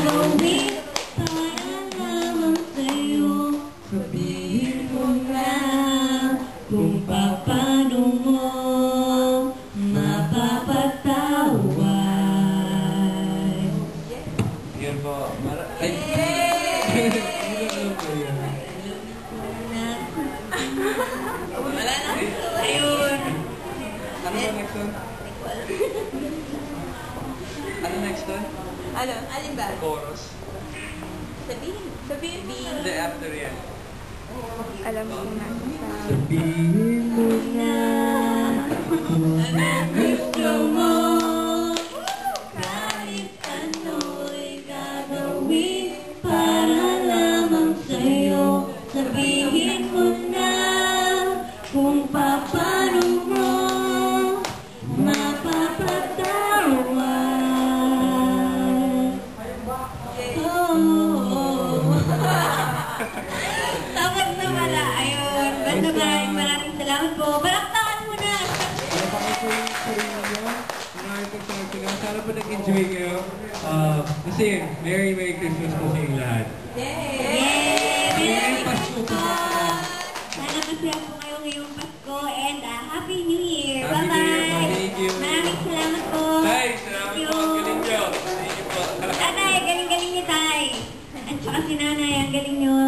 gagawin para lamang sa'yo. Sabihin mo na kung paano mo mapapatawad. Yan po. Ay! Wala na. Ayun. Ano ba next one? Ano next one? Ano? Alin ba? Chorus. Sabihin. Hindi, after yan. Alam ko na sa... Sabihin mo na Ano gusto mo? Kahit ano'y gagawin para lamang sa'yo. Sabihin mo na kung paano mo mapapatawad. Tapos na wala. Ayun. Basta maraming salamat po. Balaktakan mo na! Napakit po yung sarili nyo. Maraming pagsabi lang. Sana po nag-enjoy kayo. Kasi Merry Christmas po sa inyong lahat. Yay! Merry Pasko po Christmas! sa lahat. Sana masaya po kayo ngayong Pasko and Happy New Year! Happy New Year po. Bye-bye! Thank you. Maraming salamat po! Tay, salamat po. Galing nyo. Thank you po. Tatay, galing-galing niyo, Tay! At saka si Nanay, ang galing nyo!